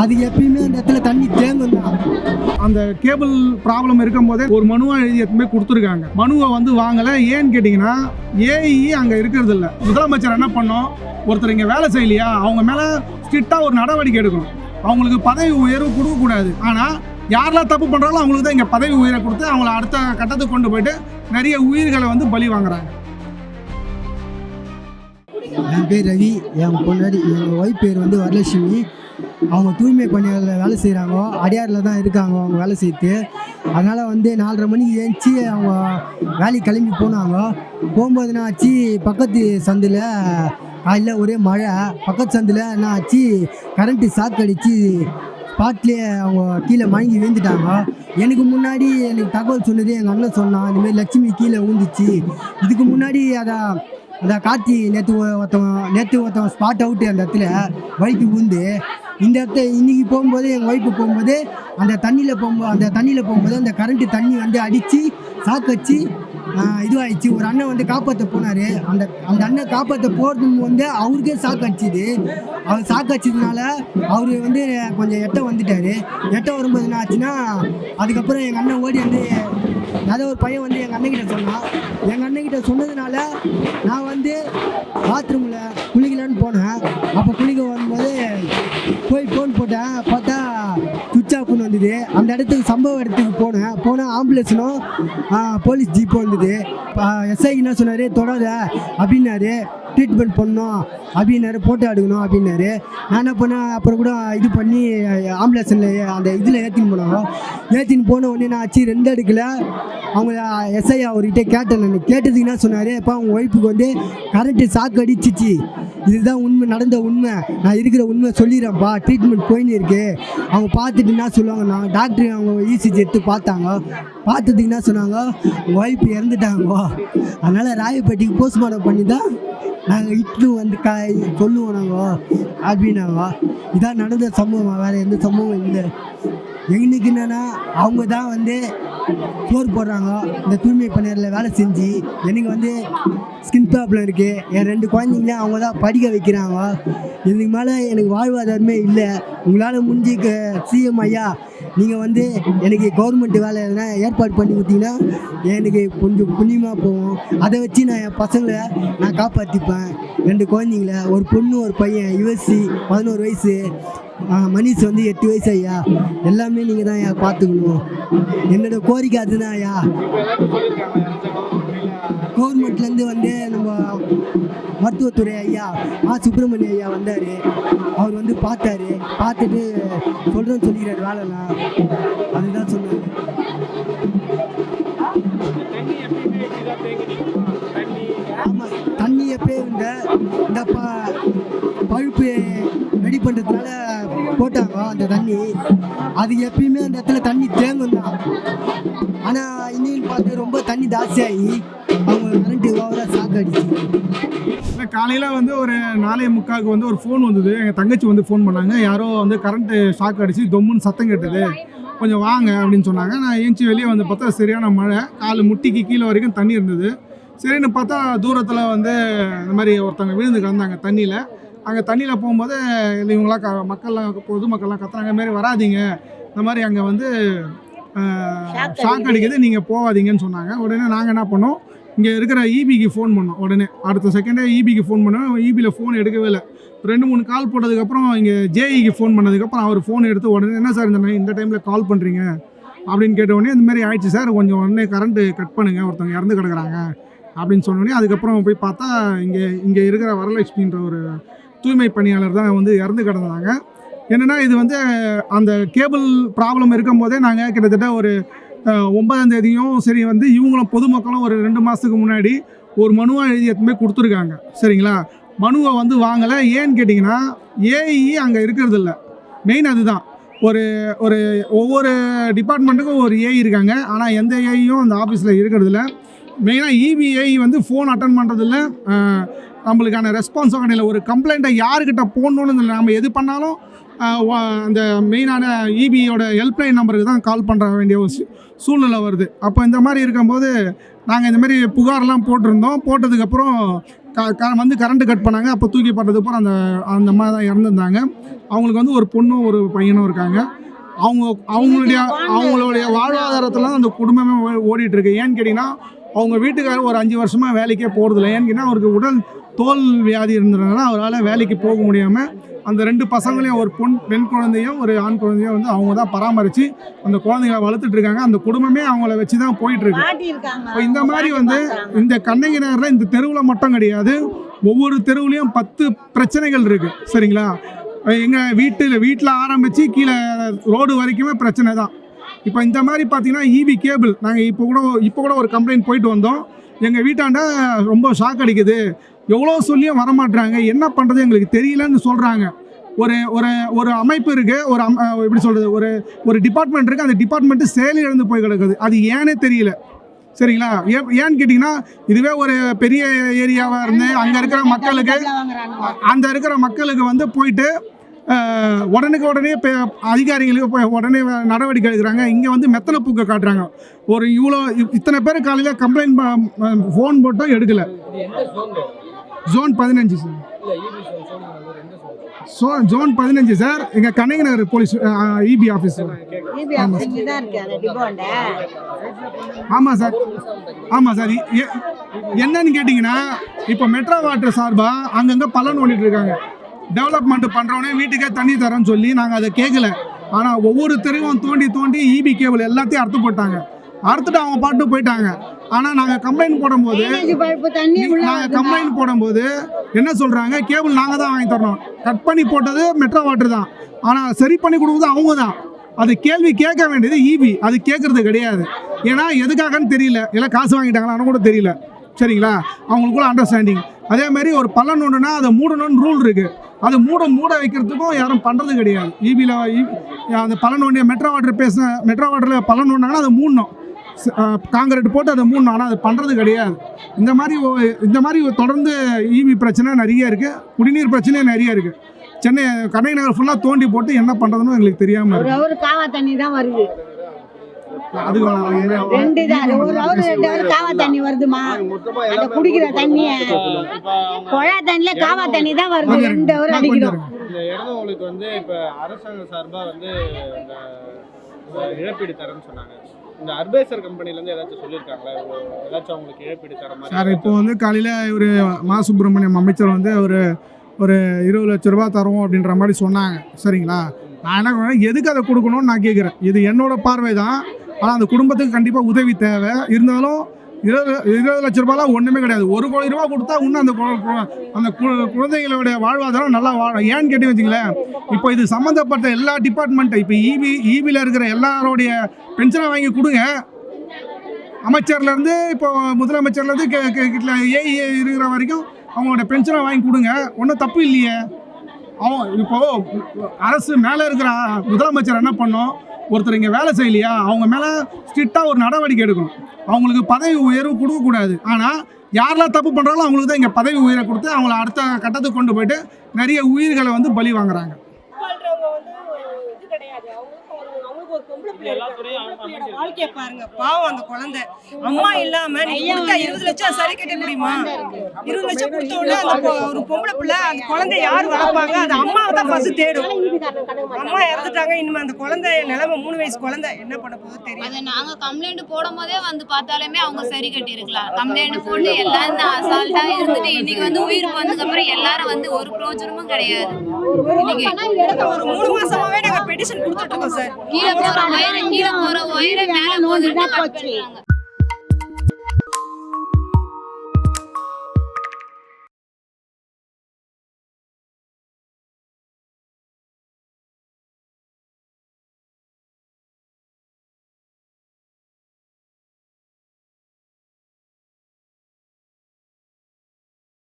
அது எப்பயுமே அந்த இடத்துல தண்ணி தேங்கும் தான். அந்த கேபிள் ப்ராப்ளம் இருக்கும் போதே ஒரு மனுவை எழுதி எடுத்துமே கொடுத்துருக்காங்க. மனுவை வந்து வாங்கலை. ஏன்னு கேட்டிங்கன்னா ஏஇ அங்கே இருக்கிறது இல்லை. முதலமைச்சர் என்ன பண்ணோம், ஒருத்தர் இங்கே வேலை செய்யலையா அவங்க மேலே ஸ்ட்ரிக்டாக ஒரு நடவடிக்கை எடுக்கணும். அவங்களுக்கு பதவி உயர்வு கொடுக்கக்கூடாது. ஆனால் யாரெல்லாம் தப்பு பண்ணுறாங்களோ அவங்களுக்கு தான் இங்கே பதவி உயர்வை கொடுத்து அவங்கள அடுத்த கட்டத்துக்கு கொண்டு போயிட்டு நிறைய உயிர்களை வந்து பலி வாங்குறாங்க. என் பேர் ரவி, என் பொன்னாடி எங்கள் ஒய்ஃப் பேர் வந்து வரலட்சுமி. அவங்க தூய்மை பணியாளர் வேலை செய்கிறாங்க, அடையாறில் தான் இருக்காங்க அவங்க வேலை செய்து. அதனால் வந்து 4:30 மணிக்கு ஏஞ்சி அவங்க வேலைக்கு கிளம்பி போனாங்க. போகும்போது என்ன ஆச்சு, பக்கத்து சந்தில் காலையில் ஒரே மழை. பக்கத்து சந்தில் என்ன ஆச்சு, கரண்ட்டு ஷாக் அடித்து ஸ்பாட்லேயே அவங்க கீழே மயங்கி விழுந்துட்டாங்க. எனக்கு முன்னாடி எனக்கு தகவல் சொன்னது எங்கள் அண்ணன் சொன்னான், இந்தமாரி லட்சுமி கீழே விழுந்துச்சு. இதுக்கு முன்னாடி அதை கார்த்தி நேற்று ஒருத்தவன் ஸ்பாட் அவுட்டு அந்த இடத்துல வழிக்கு விழுந்து. இந்த இடத்த இன்றைக்கி போகும்போது எங்கள் ஒய்ஃபு போகும்போது அந்த தண்ணியில் போகும்போது அந்த கரண்ட்டு தண்ணி வந்து அடித்து ஷாக் வச்சு இதுவாகிடுச்சு. ஒரு அண்ணன் வந்து காப்பாற்ற போனார். அந்த அண்ணன் காப்பாற்ற போகிறதுக்கு வந்து அவருக்கே ஷாக் அடிச்சுது. அவர் ஷாக் அடிச்சதுனால அவர் வந்து கொஞ்சம் எட்ட வந்துட்டார். எட்ட வரும்போது என்ன ஆச்சுன்னா, அதுக்கப்புறம் எங்கள் அண்ணன் ஓடி வந்து ஏதோ ஒரு பையன் வந்து எங்கள் அண்ணன்கிட்ட சொன்னான். எங்கள் அண்ணன்கிட்ட சொன்னதுனால நான் வந்து பாத்ரூமில் குளிக்கலான்னு போனேன். அப்போ குளிக்க வரும்போது போய் ஃபோன் போட்டேன். பார்த்தா சுவிட்ச் ஆஃப்னு வந்தது. அந்த இடத்துக்கு சம்பவ இடத்துக்கு போனேன். ஆம்புலன்ஸும் போலீஸ் ஜீப்பும் வந்தது. எஸ்ஐ என்ன சொன்னார், தொடாத அப்படின்னாரு. ட்ரீட்மெண்ட் பண்ணணும் அப்படின்னாரு, ஃபோட்டோ எடுக்கணும் அப்படின்னாரு. நான் என்ன பண்ணேன், அப்புறம் கூட இது பண்ணி ஆம்புலன்ஸில் அந்த இதில் ஏற்றின்னு போன உடனே நான் ஆச்சு 2 அடுக்கில் அவங்க எஸ்ஐ அவர்கிட்ட கேட்டேன். நான் கேட்டதுக்கு என்ன சொன்னார், அப்போ அவங்க ஒய்ஃபுக்கு வந்து கரண்ட்டு ஷாக் அடிச்சிச்சு, இதுதான் உண்மை, நடந்த உண்மை, நான் இருக்கிற உண்மை சொல்லிடுறேன்ப்பா, ட்ரீட்மெண்ட் போயின்னு இருக்கு. அவங்க பார்த்துட்டு என்ன சொல்லுவாங்க, நான் டாக்டர் அவங்க இசிஜி எடுத்து பார்த்ததுக்கு என்ன சொன்னாங்க, ஒய்ஃப் இறந்துட்டாங்க, அதனால் ராயப்பேட்டைக்கு போஸ்ட்மார்ட்டம் பண்ணி தான் நாங்கள் இட்டு வந்து சொல்லுவோம் நாங்கள் அப்படின்னாங்க. இதான் நடந்த சம்பவம், வேறு எந்த சம்பவம் இல்லை. எங்களுக்கு என்னென்னா அவங்க தான் வந்து சோறு போடுறாங்க. இந்த தூய்மை பணியாளரில் வேலை செஞ்சு எனக்கு வந்து ஸ்கின் ப்ராப்ளம் இருக்குது. என் 2 குழந்தைங்களே அவங்க தான் படிக்க வைக்கிறாங்க. இதுக்கு மேலே எனக்கு வாழ்வாதாரமே இல்லை. உங்களால் முடிஞ்சு சிஎம் ஐயா நீங்கள் வந்து எனக்கு கவர்மெண்ட் வேலை எதுனா ஏற்பாடு பண்ணி கொடுத்தீங்கன்னா எனக்கு கொஞ்சம் புண்ணியமாக போகும். அதை வச்சு நான் என் பசங்களை நான் காப்பாற்றிப்பேன். 2 குழந்தைங்கள, ஒரு பொண்ணு ஒரு பையன், யுஎஸ்சி 11 வயசு, மனிஷ் வந்து 8 வயசு. ஐயா எல்லாமே நீங்கள் தான் ஐயா பார்த்துக்கணும். என்னோட கோரிக்கை அதுதான் ஐயா. கவர்மெண்ட்லேருந்து வந்து நம்ம மருத்துவத்துறை ஐயா சுப்பிரமணிய ஐயா வந்தார். அவர் வந்து பார்த்துட்டு சொல்கிறேன்னு சொல்லிக்கிறார் வேலைலாம். அதுதான் சொன்னார். ஆமாம், தண்ணி எப்பயே இந்த பழுப்பு ரெடி பண்ணுறதுனால போட்டாங்க அந்த தண்ணி. அது எப்பயுமே அந்த இடத்துல தண்ணி தேங்கும் தான். ஆனால் இன்னும் பார்த்து ரொம்ப தண்ணி ஜாஸ்தியாகி அவங்க கரண்ட்டு ஓவராக ஷாக் அடிச்சு. இல்லை, காலையில் வந்து ஒரு 4:45 வந்து ஒரு ஃபோன் வந்தது. எங்கள் தங்கச்சி வந்து ஃபோன் பண்ணாங்க, யாரோ வந்து கரண்ட்டு ஷாக் அடிச்சு தொம்முன்னு சத்தம் கேட்டது, கொஞ்சம் வாங்க அப்படின்னு சொன்னாங்க. நான் ஏஞ்சி வெளியே வந்து பார்த்தா சரியான மழை, கால் முட்டிக்கு கீழே வரைக்கும் தண்ணி இருந்தது. சரின்னு பார்த்தா தூரத்தில் வந்து இந்த மாதிரி ஒருத்தவங்க விழுந்து கிடந்தாங்க தண்ணியில். அங்கே தண்ணியில் போகும்போது இவங்களாம் பொதுமக்கள்லாம் கத்துறாங்க, இந்த மாதிரி வராதிங்க, இந்த மாதிரி அங்கே வந்து ஷாக் அடிக்குது, நீங்கள் போகாதீங்கன்னு சொன்னாங்க. உடனே நாங்கள் என்ன பண்ணோம், இங்கே இருக்கிற இபிக்கு ஃபோன் பண்ணோம். உடனே அடுத்த செகண்டே இபிக்கு ஃபோன் பண்ணோம். இபியில் ஃபோன் எடுக்கவே இல்லை. 2-3 கால் போட்டதுக்கப்புறம் இங்கே ஜேஇக்கு ஃபோன் பண்ணதுக்கப்புறம் அவர் ஃபோன் எடுத்து உடனே, என்ன சார் இந்த டைமில் கால் பண்ணுறீங்க அப்படின்னு கேட்ட உடனே, இந்த மாதிரி ஆயிடுச்சு சார், கொஞ்சம் உடனே கரண்ட்டு கட் பண்ணுங்கள், ஒருத்தவங்க இறந்து கிடக்குறாங்க அப்படின்னு சொன்னோடனே, அதுக்கப்புறம் போய் பார்த்தா இங்கே இருக்கிற வரலட்சுமின்ற ஒரு தூய்மை பணியாளர் தான் வந்து இறந்து கிடந்தாங்க. என்னென்னா இது வந்து அந்த கேபிள் ப்ராப்ளம் இருக்கும் போதே நாங்கள் கிட்டத்தட்ட ஒரு 9ஆம் தேதியும் சரி வந்து இவங்களும் பொதுமக்களும் ஒரு 2 மாதத்துக்கு முன்னாடி ஒரு மனுவாக எழுதி எடுத்துமே கொடுத்துருக்காங்க. சரிங்களா, மனுவை வந்து வாங்கலை. ஏன்னு கேட்டிங்கன்னா ஏஇ அங்கே இருக்கிறது இல்லை. மெயின் அதுதான். ஒவ்வொரு டிபார்ட்மெண்ட்டுக்கும் ஒரு ஏஇ இருக்காங்க, ஆனால் எந்த ஏஇயும் அந்த ஆஃபீஸில் இருக்கிறது இல்லை. மெயினாக இபிஐ வந்து ஃபோன் அட்டன் பண்ணுறதில்ல, நம்மளுக்கான ரெஸ்பான்ஸும் கிடையாது. ஒரு கம்ப்ளைண்ட்டை யாருக்கிட்ட போடணுன்னு நம்ம எது பண்ணாலும் அந்த மெயினான இபியோட ஹெல்ப்லைன் நம்பருக்கு தான் கால் பண்ணுற வேண்டிய ஒரு சூழ்நிலை வருது. அப்போ இந்த மாதிரி இருக்கும்போது நாங்கள் இந்த மாதிரி புகார்லாம் போட்டிருந்தோம். போட்டதுக்கப்புறம் வந்து கரண்ட்டு கட் பண்ணாங்க. அப்போ தூக்கி போட்டதுக்கப்புறம் அந்த மாதிரி தான் இறந்துருந்தாங்க. அவங்களுக்கு வந்து ஒரு பொண்ணும் ஒரு பையனும் இருக்காங்க. அவங்களுடைய வாழ்வாதாரத்தில் தான் அந்த குடும்பமே ஓடிட்டு இருக்கு. ஏன்னு கேட்டிங்கன்னா அவங்க வீட்டுக்காரர் ஒரு 5 வருஷமாக வேலைக்கே போகிறதில்ல. ஏன்னு கேட்டிங்கன்னா அவருக்கு தோல் வியாதி இருந்ததுனால அவரால் வேலைக்கு போக முடியாமல் அந்த 2 பசங்களையும் ஒரு பெண் குழந்தையும் ஒரு ஆண் குழந்தையும் வந்து அவங்க தான் பராமரித்து அந்த குழந்தைகளை வளர்த்துட்டு இருக்காங்க. அந்த குடும்பமே அவங்கள வச்சு தான் போயிட்டுருக்கு. இப்போ இந்த மாதிரி வந்து இந்த கண்ணகி நகரில் இந்த தெருவில் மட்டும் கிடையாது, ஒவ்வொரு தெருவுலையும் 10 பிரச்சனைகள் இருக்குது. சரிங்களா? எங்கள் வீட்டில் ஆரம்பித்து கீழே ரோடு வரைக்குமே பிரச்சனை தான். இப்போ இந்த மாதிரி பார்த்தீங்கன்னா ஈபி கேபிள் நாங்கள் இப்போ கூட ஒரு கம்ப்ளைண்ட் போயிட்டு வந்தோம். எங்கள் வீட்டாண்ட ரொம்ப ஷாக் அடிக்குது, எவ்வளோ சொல்லியும் வரமாட்றாங்க, என்ன பண்ணுறது எங்களுக்கு தெரியலன்னு சொல்கிறாங்க. ஒரு அமைப்பு இருக்குது, எப்படி சொல்கிறது, ஒரு டிபார்ட்மெண்ட் இருக்குது. அந்த டிபார்ட்மெண்ட்டு செயலிழந்து போய் கிடக்குது. அது ஏன்னே தெரியல. சரிங்களா? ஏன்னு கேட்டிங்கன்னா இதுவே ஒரு பெரிய ஏரியாவாக இருந்து அங்கே இருக்கிற மக்களுக்கு வந்து போயிட்டு உடனே அதிகாரிகளுக்கு போய் உடனே நடவடிக்கை எடுக்கிறாங்க. இங்கே வந்து மெத்தனை பூக்க காட்டுறாங்க. இத்தனை பேர் காலையில் கம்ப்ளைண்ட் ஃபோன் போட்டோம் எடுக்கலை. Zone 15 sir. Zone 15 sir. எங்கள் Kannagi Nagar police EB office. ஆமாம் சார். என்னன்னு கேட்டிங்கன்னா இப்போ மெட்ரோ வாட்டர் சார்பாக அங்கங்கே பலன் ஓடிட்டு இருக்காங்க. டெவலப்மெண்ட் பண்ணுறவனே வீட்டுக்கே தண்ணி தரேன்னு சொல்லி நாங்கள் அதை கேட்கல. ஆனால் ஒவ்வொரு தெருவும் தோண்டி ஈபி கேபிள் எல்லாத்தையும் அறுத்துட்டு அவங்க பாட்டு போயிட்டாங்க. ஆனால் நாங்கள் கம்ப்ளைண்ட் போடும்போது என்ன சொல்கிறாங்க, கேபிள் நாங்கள் தான் வாங்கி தரணும், கட் பண்ணி போட்டது மெட்ரோ வாட்டர் தான், ஆனால் சரி பண்ணி கொடுக்குறது அவங்க தான். அது கேள்வி கேட்க வேண்டியது ஈபி, அது கேட்குறது கிடையாது. ஏன்னா எதுக்காகன்னு தெரியல, எல்லாம் காசு வாங்கிட்டாங்களான்னு கூட தெரியல. சரிங்களா? அவங்களுக்குள்ள அண்டர்ஸ்டாண்டிங். அதேமாதிரி ஒரு பள்ளம் ஒன்றுனா அதை மூடணும்னு ரூல் இருக்குது. அது மூட வைக்கிறதுக்கும் யாரும் பண்ணுறது கிடையாது. ஈபியில் அந்த பள்ளம் ஒன்றிய மெட்ரோ வாட்டரில் பள்ளம் ஒன்றாங்கன்னா அதை மூடணும், காங்கிரீட் போட்டு அதை மூடணும். ஆனால் அது பண்ணுறது கிடையாது. இந்த மாதிரி தொடர்ந்து ஈபி பிரச்சனை நிறைய இருக்குது, குடிநீர் பிரச்சனையும் நிறைய இருக்குது. சென்னை கண்ணகி நகர் ஃபுல்லாக தோண்டி போட்டு என்ன பண்ணுறதுன்னு எங்களுக்கு தெரியாமல் இருக்குது. காவா தண்ணி தான் வருது, அதுக்கு காவா தண்ணி வருதுமா, அந்த குடிக்கிற தண்ணிய குழா தண்ணியில காவா தண்ணி தான் வருது. 2 ஹவர் அடிக்கணும். இந்த இடம் உங்களுக்கு வந்து இப்போ அரசாங்க சார்பாக வந்து இந்த இழப்பீடு தரேன்னு சொன்னாங்க. இந்த அர்பேசர் கம்பெனிலேருந்து ஏதாச்சும் சொல்லியிருக்காங்களா, ஏதாச்சும் அவங்களுக்கு இழப்பீடு தர மாதிரி? சார், இப்போ வந்து காலையில் ஒரு மா சுப்பிரமணியம் அமைச்சர் வந்து ஒரு 20 லட்ச ரூபா தரோம் அப்படின்ற மாதிரி சொன்னாங்க. சரிங்களா? நான் என்ன எதுக்கு அதை கொடுக்கணும்னு நான் கேட்குறேன். இது என்னோட பார்வை தான். ஆனால் அந்த குடும்பத்துக்கு கண்டிப்பாக உதவி தேவை. இருந்தாலும் 20 லட்ச ரூபாய்லாம் ஒன்றுமே கிடையாது. 1 கோடி ரூபா கொடுத்தா இன்னும் அந்த குழந்தைகளுடைய வாழ்வாதாரம் நல்லா வாழும். ஏன்னு கேட்டு வச்சிங்களேன், இப்போ இது சம்மந்தப்பட்ட எல்லா டிபார்ட்மெண்ட்டு, இப்போ ஈபியில் இருக்கிற எல்லாரோடைய பென்ஷனை வாங்கி கொடுங்க. அமைச்சர்லேருந்து இப்போ முதலமைச்சர்லேருந்து ஏஇ இருக்கிற வரைக்கும் அவங்களோட பென்ஷனை வாங்கி கொடுங்க. ஒன்றும் தப்பு இல்லையே. இப்போது அரசு மேலே இருக்கிற முதலமைச்சர் என்ன பண்ணோம், ஒருத்தர் இங்கே வேலை செய்யலையா அவங்க மேலே ஸ்ட்ரிக்டாக ஒரு நடவடிக்கை எடுக்கணும். அவங்களுக்கு பதவி உயர்வு கொடுக்கக்கூடாது. ஆனால் யாரெல்லாம் தப்பு பண்ணுறாங்களோ அவங்களுக்கு தான் இங்கே பதவி உயர்வை கொடுத்து அவங்கள அடுத்த கட்டத்துக்கு கொண்டு போயிட்டு நிறைய உயிர்களை வந்து பலி வாங்குறாங்க. வாழ்க்கைய பாருங்க, பாவம் அந்த குழந்தை. அம்மா இல்லாம நீங்க 20 லட்சம் சரி கட்ட முடியுமா? 20 லட்சம் கொடுத்த உடனே அந்த ஒரு பொம்பளை பிள்ளை, அந்த குழந்தை யார் வளர்ப்பாங்க? அது அம்மாவை தான் ஃபர்ஸ்ட் தேடும். அம்மா இறந்துட்டாங்க, இனிமே அந்த குழந்தை நிலைமை 3 வயசு குழந்தை என்ன பண்ண போதோ தெரியும். அது நாங்க கம்ப்ளைண்ட் போடும் போதே வந்து பார்த்தாலுமே அவங்க சரி கட்டி இருக்கலாம். கம்ப்ளைண்ட் போட்டு எல்லாரும் அசால்ட்டா இருந்துட்டு இன்னைக்கு வந்து உயிர் வந்ததுக்கு அப்புறம் எல்லாரும் வந்து ஒரு பிரோஜனமும் கிடையாது. ஒரு 3 மாசமாவே நாங்க பெட்டிஷன் கொடுத்துட்டு இருக்கோம் சார். கீழே போற ஒயரை மேல போகுதுன்னு